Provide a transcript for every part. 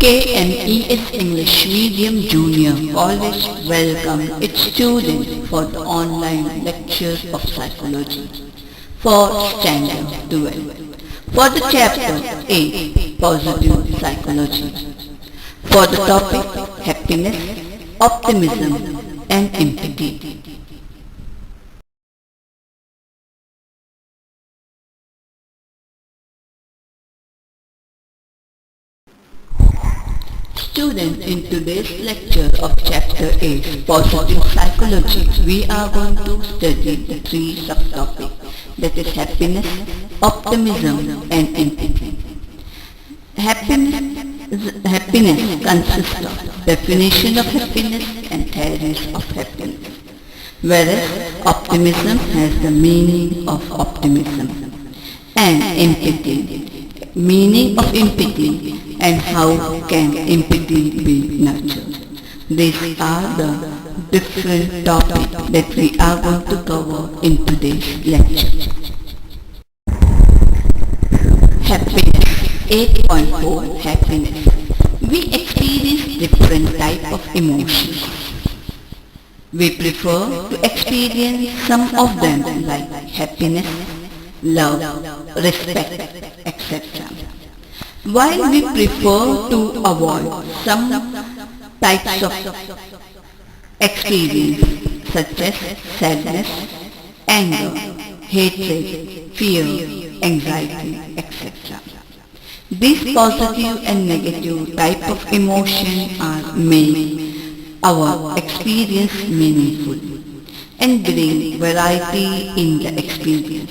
KNES English Medium Junior College welcome its students for the online lecture of psychology for Standard 12 for the chapter 8 Positive Psychology for the topic Happiness, Optimism and Empathy. Students, in today's lecture of Chapter 8, Positive Psychology, we are going to study the three subtopics, that is happiness, optimism and empathy. Happiness consists of definition of happiness and theories of happiness, whereas optimism has the meaning of optimism, and empathy, meaning of empathy and how can empathy be nurtured. These are the different topics that we are going to cover in today's lecture. Happiness 8.4 Happiness. We experience different types of emotions. We prefer to experience some of them like happiness, love, respect, etc. While we prefer to avoid some types of experience such as sadness, anger, hatred, fear, anxiety, etc. These positive and negative type of emotion are make our experience meaningful and bring variety in the experience.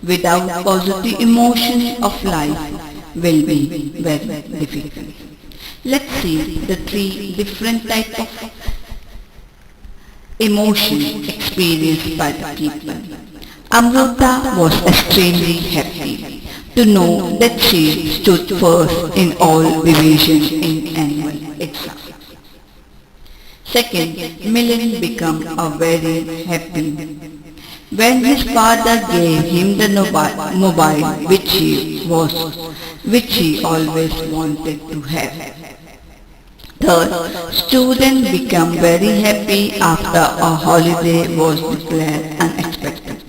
Without positive emotion of life will be very difficult. Let's see the three different types of emotion experienced by the people. Amrita was extremely happy to know that she stood first in all divisions in annual exam. Second, Milan became a very happy when his father gave him the mobile which he always wanted to have. Third, student became very happy after a holiday was declared unexpected.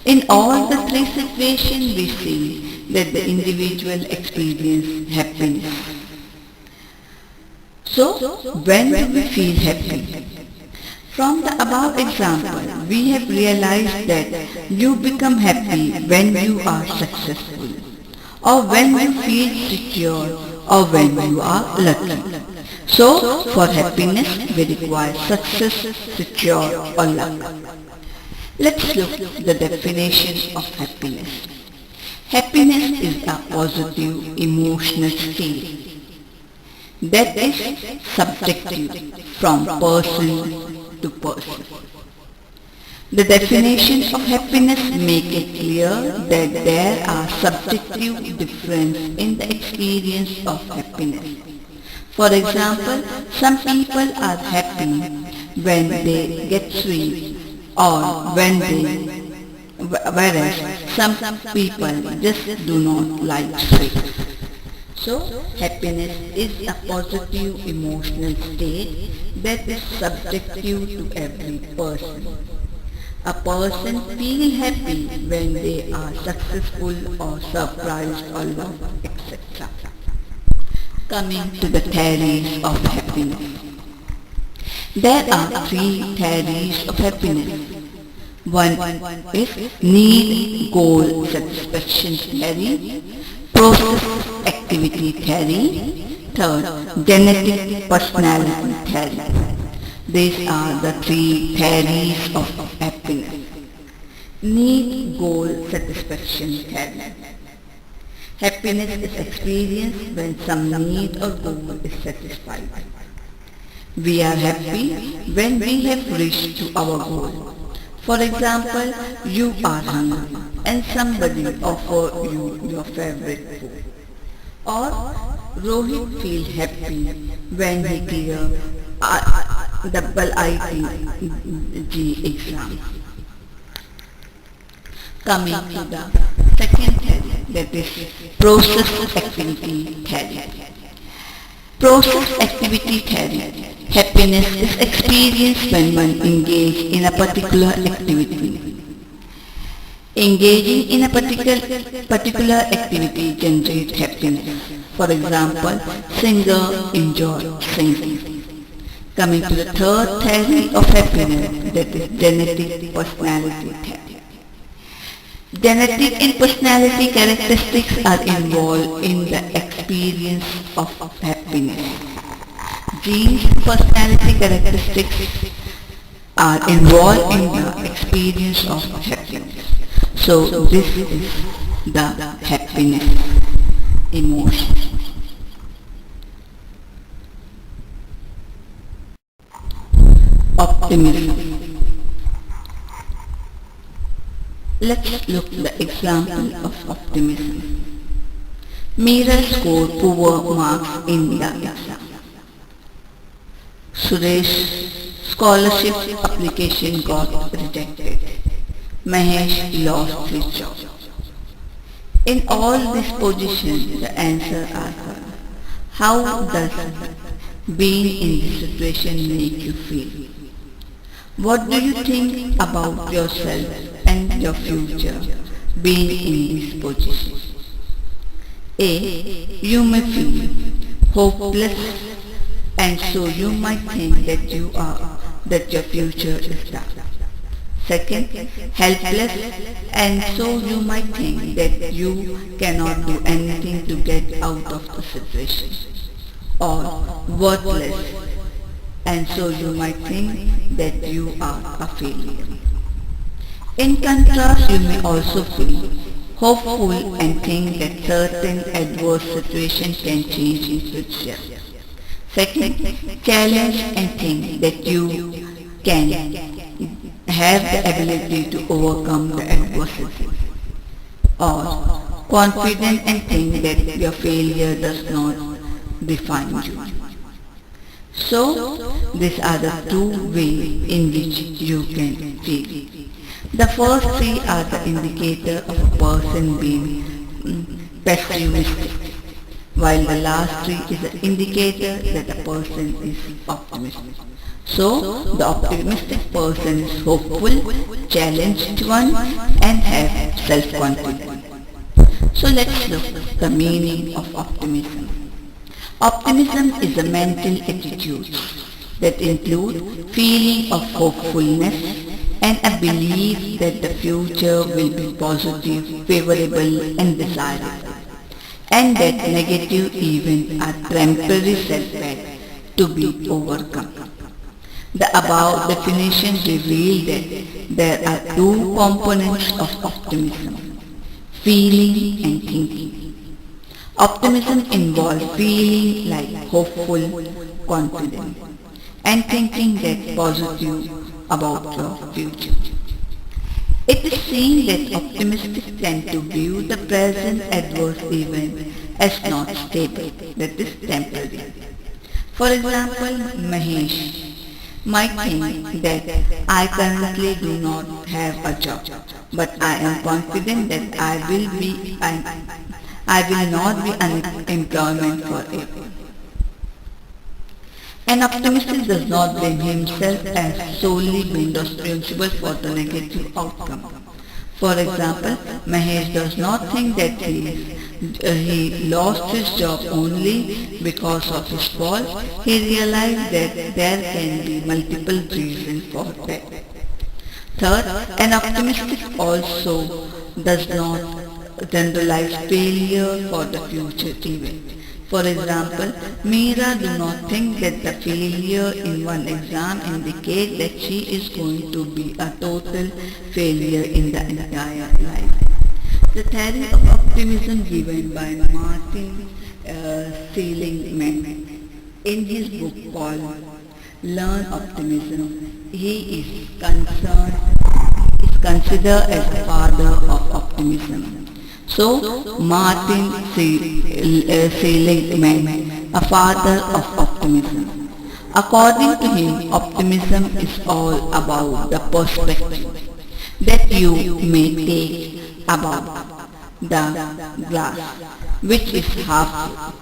In all the three situations we see that the individual experience happiness. So, when do we feel happy? From the above example, we have realized that you become happy when you are successful, or when you feel secure, or when you are lucky. So, for happiness, we require success, secure, or luck. Let's look at the definition of happiness. Happiness is a positive emotional state that is subjective from person to person. The definition of happiness makes it clear that there are subjective differences in the experience of happiness. For example, some people are happy when they get sweet or when whereas some people just do not like sweet. So, happiness is a positive emotional state that is subjective to every person. A person feels happy when they are successful or surprised or loved, etc. Coming to the theories of happiness. There are three theories of happiness. One is need goal satisfaction theory, process activity theory, third genetic personality theory. These are the three theories of happiness. Need goal satisfaction theory. Happiness is experienced when some need or goal is satisfied. We are happy when we have reached to our goal. For example, you are hungry and somebody offers you your favorite food. Or Rohit feels happy when he clears double IIT exam. Coming to the second theory, that is process activity theory. Process activity theory. Happiness is experienced when one engages in a particular activity. Engaging in a particular activity generates happiness. For example, singer enjoy singing. Coming to the third theory of happiness, that is genetic personality theory. Genetic and personality characteristics are involved in the experience of happiness. Genes and personality characteristics are involved in the experience of happiness. So this is the happiness emotion. Optimism. Let's look at the example of optimism. Meera scored poor marks in the exam. Suresh scholarship application got rejected. Mahesh lost his job. In all these positions, the answer are how does being in this situation make you feel? What do you think about yourself and your future being in this position? A. You may feel hopeless, and so you might think that your future is dark. Second, helpless, and so you might think that you cannot do anything to get out of the situation. Or worthless, and so you might think that you are a failure. In contrast, you may also feel hopeful and think that certain adverse situations can change in future. Second, challenge and think that you can have the ability to overcome the adversity. Or confident and think that your failure does not define you. So, these are the two ways in which you can feel. The first three are the indicator of a person being pessimistic, while the last three is the indicator that a person is optimistic. So, the optimistic person is hopeful, challenged one, and have self-confidence. So let's look at the meaning of optimism. Optimism is a mental attitude that includes feeling of hopefulness and a belief that the future will be positive, favorable and desirable, and that negative events are temporary setbacks to be overcome. The above definition reveals that there are two components of optimism, feeling and thinking. Optimism involves feeling like hopeful, confident, and thinking that positive about your future. It is seen that optimists tend to view the present adverse event as not stable, that is temporary. For example, Mahesh might think that I currently do not have a job, but I am confident that I will not be unemployment forever. An optimist does not blame himself as solely being responsible for the negative outcome. For example, Mahesh does not think that he lost his job only because of his fault. He realized that there can be multiple reasons for that. Third, an optimist also does not generalize failure for the future event. For example, Meera does not think that the failure in one exam indicates that she is going to be a total failure in the entire life. The theory of optimism given by Martin Seligman in his book called Learn Optimism, he is considered as the father of optimism. So, Martin Seligman, a father of optimism. According to him, optimism is all about the perspective that you may take about the glass, which is half full.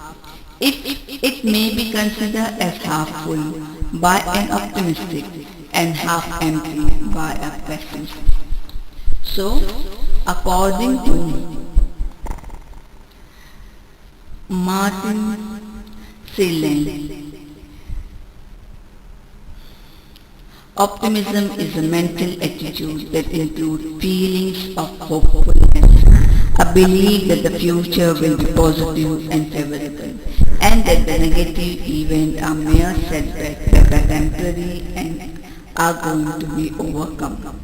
It may be considered as half full by an optimistic and half empty by a pessimist. So, according to Martin Seligman, optimism is a mental attitude that includes feelings of hopefulness, a belief that the future will be positive and favorable, and that the negative events are mere setbacks that are temporary and are going to be overcome.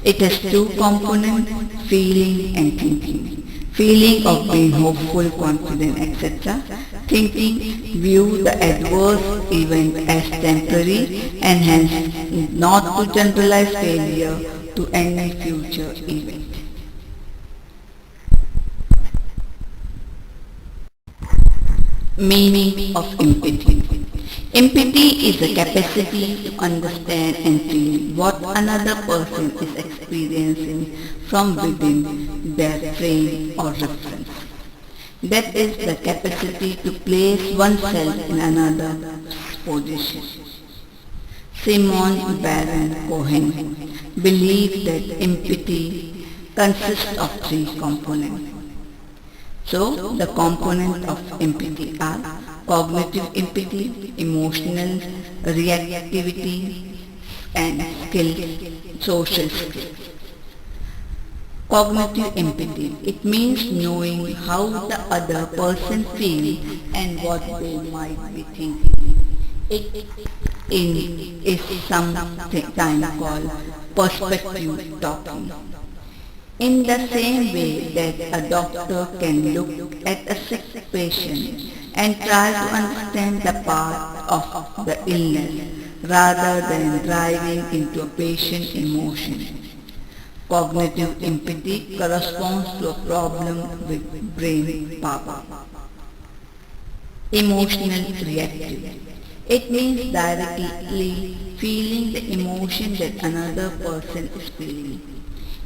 It has two components, feeling and thinking. Feeling of being hopeful, confident, etc. Thinking view the adverse event as temporary and hence not to generalize failure to any future event. Meaning of empathy. Empathy is the capacity to understand and feel what another person is experiencing from within their frame or reference. That is the capacity to place oneself in another's position. Simon Baron Cohen believed that empathy consists of three components. So, the components of empathy are cognitive empathy, emotional reactivity, and social skills. Cognitive empathy. It means knowing how the other person feels and what they might be thinking. It is sometimes called perspective talking. In the same way that a doctor can look at a sick patient and try to understand the part of the illness rather than driving into a patient's emotion. Cognitive empathy corresponds to a problem with brain power. Emotional reactive. It means directly feeling the emotion that another person is feeling.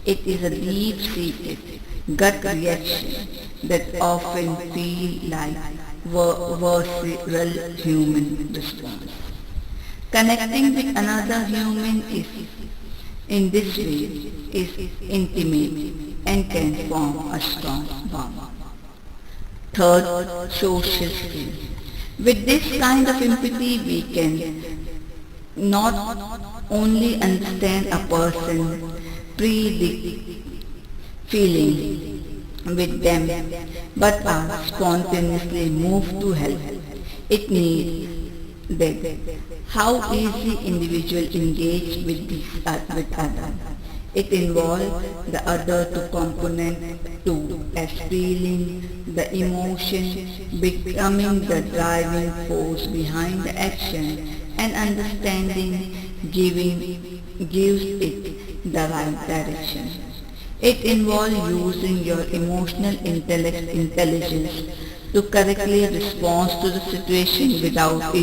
It is a deep-seated gut reaction that often feels like visceral human response. Connecting with another human is, in this way, is intimate and can form a strong bond. Third, social skills. With this kind of empathy, we can not only understand a person's feeling with them, but are spontaneously moved to help. It means that how easy individuals engage with others. It involves the other to component to as feeling, the emotion, becoming the driving force behind the action, and understanding gives it the right direction. It involves using your emotional intelligence to correctly respond to the situation without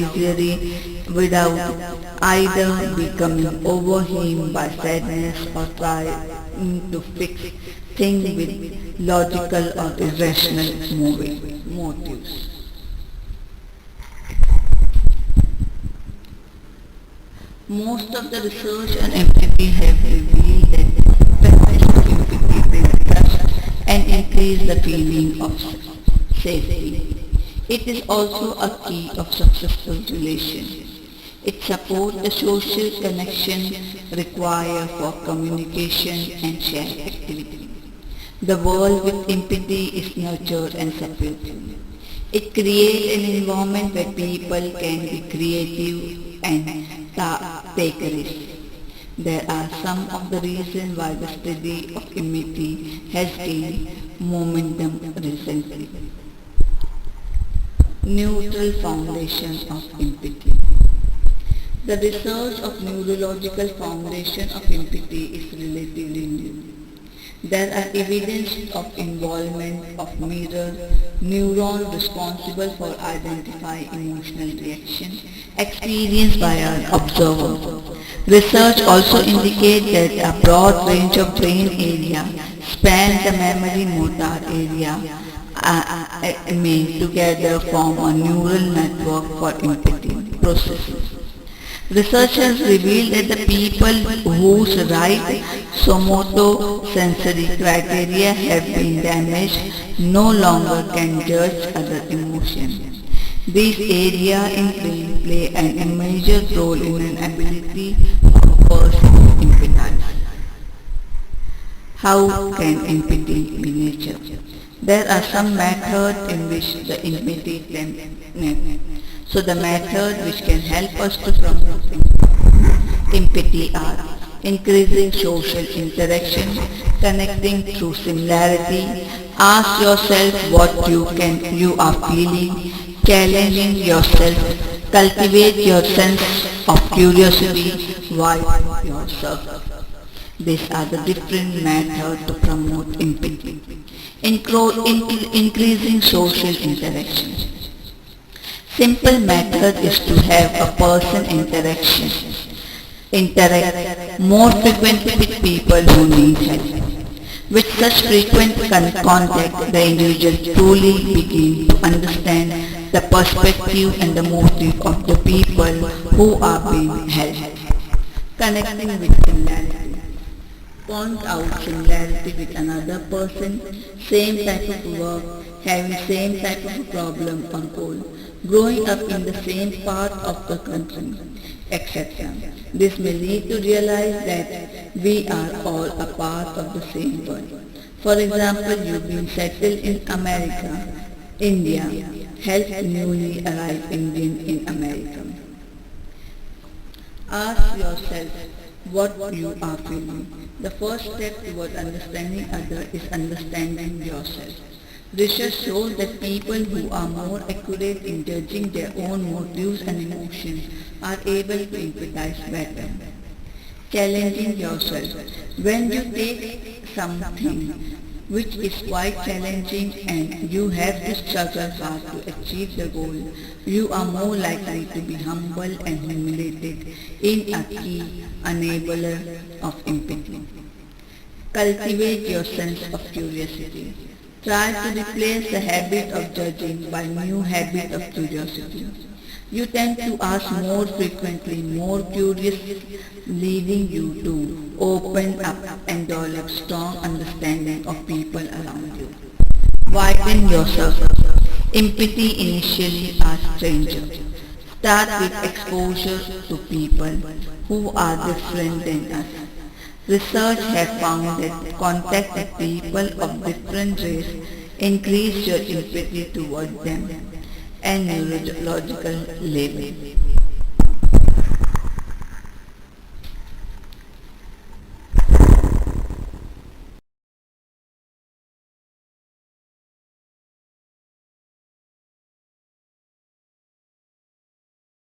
either becoming overwhelmed by sadness or trying to fix things with logical or irrational motives. Most of the research on empathy have revealed that practice of empathy brings trust and increase the feeling of safety. It is also a key of successful relations. It supports the social connection required for communication and shared activity. The world with empathy is nurtured and supported. It creates an environment where people can be creative and take risks. There are some of the reasons why the study of empathy has gained momentum recently. Neutral foundation of empathy. The research of neurological foundation of empathy is relatively new. There are evidence of involvement of mirror neuron responsible for identifying emotional reaction experienced by an observer. Research also indicates that a broad range of brain area spans the memory motor area may together form a neural network for empathy processes. Researchers revealed that the people whose right somatosensory criteria have been damaged no longer can judge other emotions. These areas in brain play a major role in an ability of a person to empathize. How can empathy be nurtured? There are some methods in which the empathy can. So the method which can help us to promote empathy are increasing social interaction, connecting through similarity, ask yourself what you are feeling, challenging yourself, cultivate your sense of curiosity, why yourself. These are the different methods to promote empathy. Increasing social interaction. Simple method is to have a person interact more frequently with people who need help. With such frequent contact, the individual truly begin to understand the perspective and the motive of the people who are being helped. Connecting with similarity. Point out similarity with another person, same type of work, having same type of problem or goal, growing up in the same part of the country, etc. This may lead to realize that we are all a part of the same world. For example, you've been settled in America, India, help newly arrived Indian in America. Ask yourself what you are feeling. The first step toward understanding others is understanding yourself. Research shows that people who are more accurate in judging their own motives and emotions are able to empathize better. Challenging yourself. When you take something which is quite challenging and you have to struggle hard to achieve the goal, you are more likely to be humble and humiliated in a key enabler of empathy. Cultivate your sense of curiosity. Try to replace the habit of judging by new habit of curiosity. You tend to ask more frequently, more curious, leading you to open up and develop strong understanding of people around you. Widen yourself. Empathy initially are strangers. Start with exposure to people who are different than us. Research has found that contact with people of different race increase your empathy toward them and neurological level.